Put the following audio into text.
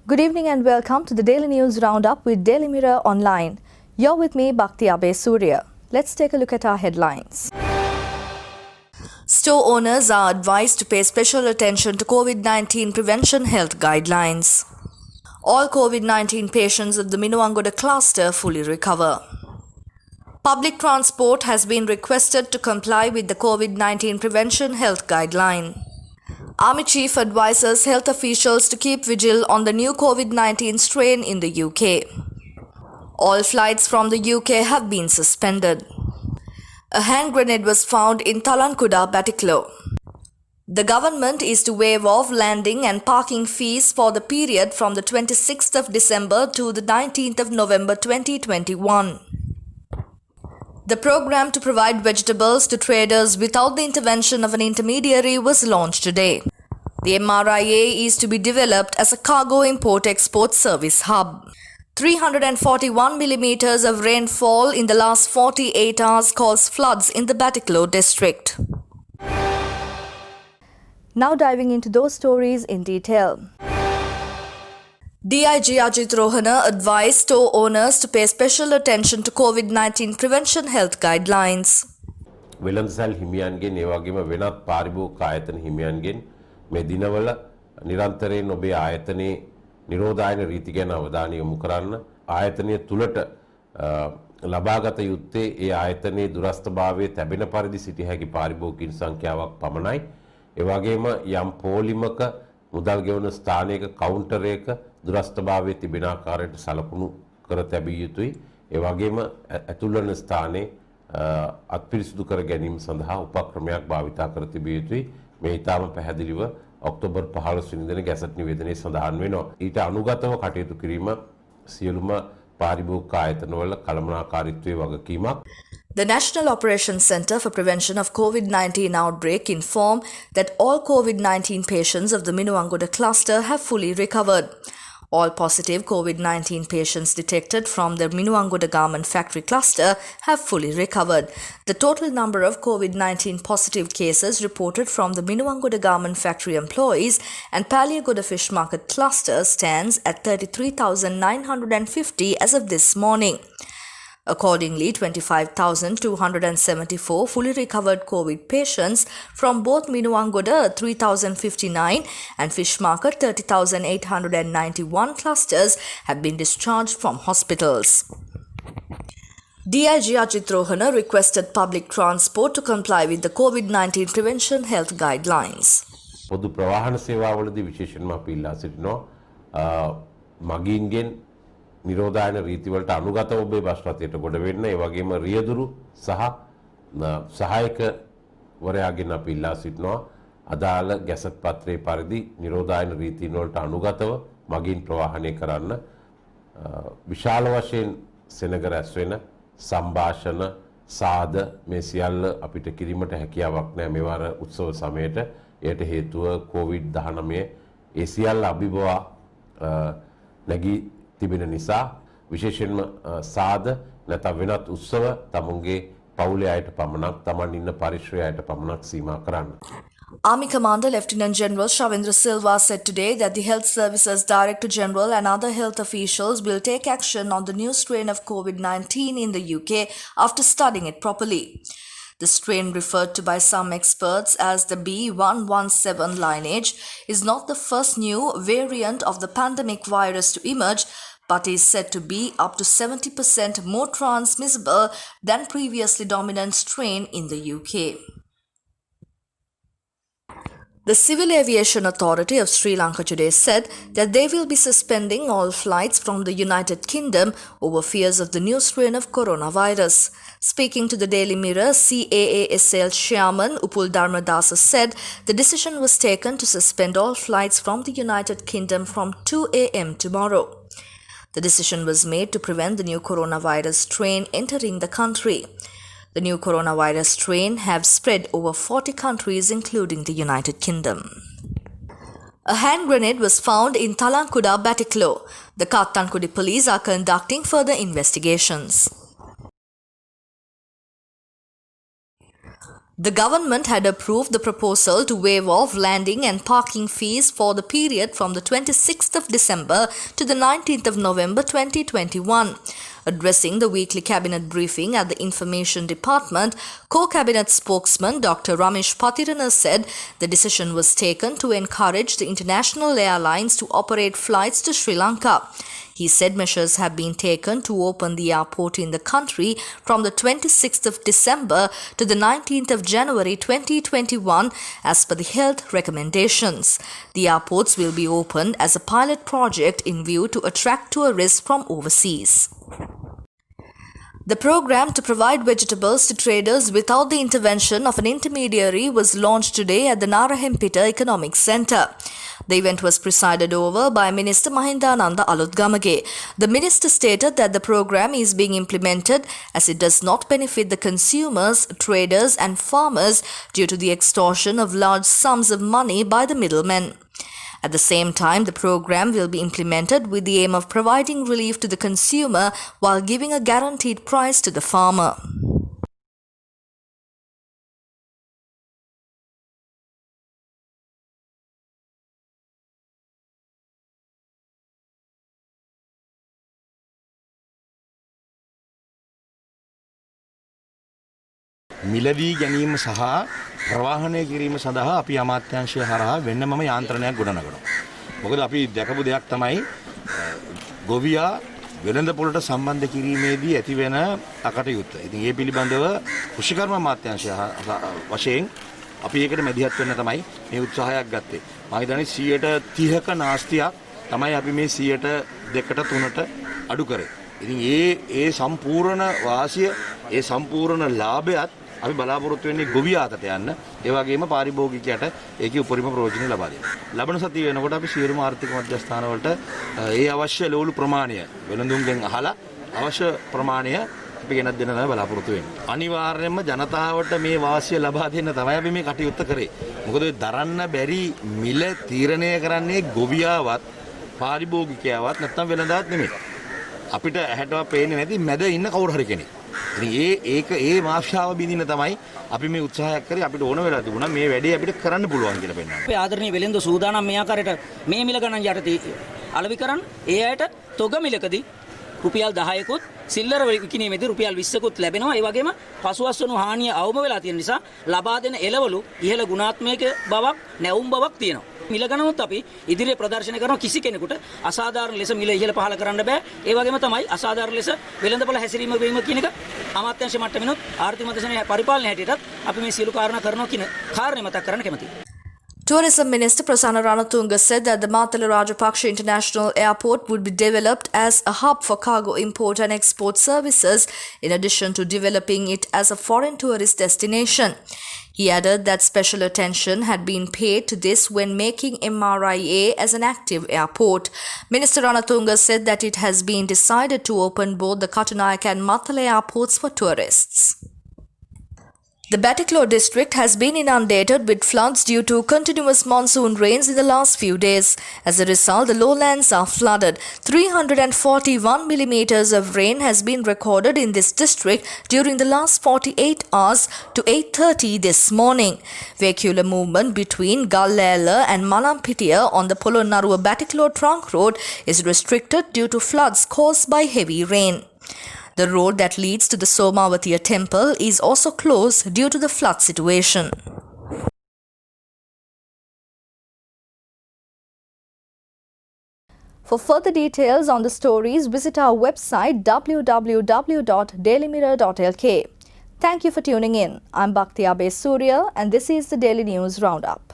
Good evening and welcome to the Daily News Roundup with Daily Mirror Online. You're with me, Bhakti Abe Surya. Let's take a look at our headlines. Store owners are advised to pay special attention to COVID-19 prevention health guidelines. All COVID-19 patients of the Minuangoda cluster fully recover. Public transport has been requested to comply with the COVID-19 prevention health guideline. Army Chief advises health officials to keep vigil on the new COVID-19 strain in the UK. All flights from the UK have been suspended. A hand grenade was found in Talankuda, Batiklo. The government is to waive off landing and parking fees for the period from the 26th of December to the 19th of November 2021. The program to provide vegetables to traders without the intervention of an intermediary was launched today. The MRIA is to be developed as a cargo import-export service hub. 341 millimeters of rainfall in the last 48 hours caused floods in the Batiklo district. Now diving into those stories in detail. DIG Ajit Rohana advised store owners to pay special attention to COVID-19 prevention health guidelines. වෙළඳසල් හිමියන්ගෙන් ඒ වගේම වෙනත් පාරිභෝගික ආයතන හිමියන්ගෙන් මේ දිනවල නිරන්තරයෙන් ඔබේ ආයතනයේ නිරෝධායන රීති ගැන අවධානය යොමු කරන්න. ආයතනය තුලට ලබාගත යුත්තේ ඒ ආයතනයේ දුරස්ථභාවයේ තැබෙන පරිදි සිටිය හැකි පාරිභෝගිකයන් සංඛ්‍යාවක් පමණයි. ඒ වගේම යම් පොලිමක මුදල් ගෙවන ස්ථානයක කවුන්ටරයක දුරස්ථභාවයේ තිබෙන ආකාරයට සලකුණු කර තැබිය යුතුයි. ඒ වගේම ඇතුල් වන ස්ථානයේ අත්පිරිසිදු කර ගැනීම සඳහා උපක්‍රමයක් භාවිතා කර තිබිය යුතුයි. මේ ඊටම පැහැදිලිව ඔක්තෝබර් 15 වෙනි දින ගැසට් නිවේදනයේ සඳහන් වෙනවා. ඊට අනුගතව කටයුතු කිරීම සියලුම පාරිභෝගික ආයතනවල කළමනාකාරීත්වයේ වගකීමක්. The National Operations Centre for Prevention of COVID-19 Outbreak informed that all COVID-19 patients of the Minuangoda cluster have fully recovered. All positive COVID-19 patients detected from the Minuangoda garment factory cluster have fully recovered. The total number of COVID-19 positive cases reported from the Minuangoda garment factory employees and Paliagoda fish market cluster stands at 33,950 as of this morning. Accordingly, 25,274 fully recovered COVID patients from both Minuangoda 3,059 and Fish Market 30,891 clusters have been discharged from hospitals. DIG Ajit Rohana requested public transport to comply with the COVID-19 prevention health guidelines. පොදු ප්‍රවාහන සේවාවලදී විශේෂයෙන්ම අපි ඉල්ලා සිටිනවා මගීන්ගෙන් නිරෝධායන රීතිවලට අනුගතව ඔබේ bus රථයට ගොඩ වෙන්න. ඒ වගේම රියදුරු සහ සහායක වරයාගෙන් අපි ඉල්ලා සිටිනවා අදාළ ගැසට් පත්‍රයේ පරිදි නිරෝධායන රීතීන් වලට අනුගතව මගීන් ප්‍රවාහනය කරන්න. විශාල වශයෙන් සෙනග රැස් වෙන සංഭാෂණ සාද මේ සියල්ල අපිට කිරීමට හැකියාවක් නැහැ මේ වාර උත්සව සමයට. එයට හේතුව COVID-19 ඒ සියල්ල අභිබවා නැගී තිබෙන නිසා විශේෂයෙන්ම සාද නැත්නම් වෙනත් උත්සව තමුන්ගේ පවුලේ අයට පමණක් තමන් ඉන්න පරිශ්‍රය අයට පමණක් සීමා කරන්න. Army Commander Lieutenant General Shavindra Silva said today that the Health Services Director General and other health officials will take action on the new strain of COVID-19 in the UK after studying it properly. The strain referred to by some experts as the B117 lineage is not the first new variant of the pandemic virus to emerge, but is said to be up to 70% more transmissible than previously dominant strain in the UK. The Civil Aviation Authority of Sri Lanka today said that they will be suspending all flights from the United Kingdom over fears of the new strain of coronavirus. Speaking to the Daily Mirror, CAASL Chairman Upul Dharmadasa said the decision was taken to suspend all flights from the United Kingdom from 2 a.m. tomorrow. The decision was made to prevent the new coronavirus strain entering the country. The new coronavirus strain have spread over 40 countries including the United Kingdom. A hand grenade was found in Talankuda, Batiklo. The Kattankudi police are conducting further investigations. The government had approved the proposal to waive off landing and parking fees for the period from the 26th of December to the 19th of November 2021. Addressing the weekly cabinet briefing at the Information Department, Co-Cabinet spokesman Dr. Ramesh Patirana said the decision was taken to encourage the international airlines to operate flights to Sri Lanka. He said measures have been taken to open the airport in the country from the 26th of December to the 19th of January 2021 as per the health recommendations. The airports will be opened as a pilot project in view to attract tourists from overseas. The program to provide vegetables to traders without the intervention of an intermediary was launched today at the Narahempita Economic Centre. The event was presided over by Minister Mahindananda Alutgamage. The minister stated that the program is being implemented as it does not benefit the consumers, traders and farmers due to the extortion of large sums of money by the middlemen. At the same time, the program will be implemented with the aim of providing relief to the consumer while giving a guaranteed price to the farmer. මිලදී ගැනීම සහ ප්‍රවාහනය කිරීම සඳහා අපි අමාත්‍යාංශය හරහා වෙනමම යාන්ත්‍රණයක් ගොඩනගනවා. මොකද අපි දැකපු දෙයක් තමයි ගොවියා වෙළඳ පොළට සම්බන්ධ කිරීමේදී ඇතිවෙන අකටයුත්ත. ඉතින් ඒ පිළිබඳව කෘෂිකර්ම අමාත්‍යාංශය වශයෙන් අපි ඒකට මැදිහත් වෙන්න තමයි මේ උත්සාහයක් ගත්තේ. මම හිතන්නේ 130ක නාස්තියක් තමයි අපි මේ 102ට 3ට අඩු කරේ. ඉතින් ඒ සම්පූර්ණ වාසිය ඒ සම්පූර්ණ ලාභයත් අපි බලාපොරොත්තු වෙන්නේ ගොවියා අතට යන්න. ඒ වගේම පාරිභෝගිකයට ඒකේ උපරිම ප්‍රයෝජනෙ ලබා දෙන්න. ලබන සතිය වෙනකොට අපි සියලුම ආර්ථික මධ්‍යස්ථාන වලට ඒ අවශ්‍ය ලෝලු ප්‍රමාණය වෙළඳුන්ගෙන් අහලා අවශ්‍ය ප්‍රමාණය අපි ගෙනත් දෙන්න තමයි බලාපොරොත්තු වෙන්නේ. අනිවාර්යයෙන්ම ජනතාවට මේ වාසිය ලබා දෙන්න තමයි අපි මේ කටයුත්ත කරේ. මොකද දරන්න බැරි මිල තීරණය කරන්නේ ගොවියාවත් පාරිභෝගිකයාවත් නැත්නම් වෙළඳාත් නෙමෙයි. අපිට ඇහැටවත් පේන්නේ නැති මැද ඉන්න කවුරු හරි කෙනෙක්. ඉතින් ඒ මාෆියාව බින්දින තමයි අපි මේ උත්සාහයක් කරේ. අපිට ඕන වෙලා තිබුණා මේ වැඩේ අපිට කරන්න පුළුවන් කියලා පෙන්නන්න. අපේ ආදරණීය වෙළෙන්ද සූදානම් මේ ආකාරයට මේ මිල ගණන් යටතේ අලෙවි කරන්න ඒ අයට තොග මිලකදී රුපියල් 10කුත් සිල්ලර විකිණීමේදී රුපියල් 20කුත් ලැබෙනවා. ඒ වගේම පසුවස්වනු හානිය අවම වෙලා තියෙන නිසා ලබා දෙන එළවලු ඉහළ ගුණාත්මක බවක් නැවුම් බවක් තියෙනවා. මිල ගණනුත් අපි ඉදිරියේ ප්‍රදර්ශනය කරන කිසි කෙනෙකුට අසාධාරණ ලෙස මිල ඉහළ පහළ කරන්න බෑ. ඒ වගේම තමයි අසාධාරණ ලෙස වෙළඳපොළ හැසිරීම වීම කියන එක අමාත්‍යාංශ මට්ටමිනුත් ආර්ථික මධ්‍යස්ථානයේ පරිපාලන හැටියටත් අපි මේ සියලු කාරණා කරනවා කියන කාරණේ මතක් කරන්න කැමතියි. Tourism Minister Prasanna Ranatunga said that the Matala Rajapaksa International Airport would be developed as a hub for cargo import and export services in addition to developing it as a foreign tourist destination. He added that special attention had been paid to this when making MRIA as an active airport. Minister Ranatunga said that it has been decided to open both the Kattunayake and Matala airports for tourists. The Batticaloa district has been inundated with floods due to continuous monsoon rains in the last few days. As a result, the lowlands are flooded. 341 millimeters of rain has been recorded in this district during the last 48 hours to 8:30 this morning. Vehicular movement between Gallela and Malampitiya on the Polonnaruwa Batticaloa trunk road is restricted due to floods caused by heavy rain. The road that leads to the Somavatiya temple is also closed due to the flood situation. For further details on the stories, visit our website www.dailymirror.lk. Thank you for tuning in. I'm Bhakti Abe Surya and this is the Daily News Roundup.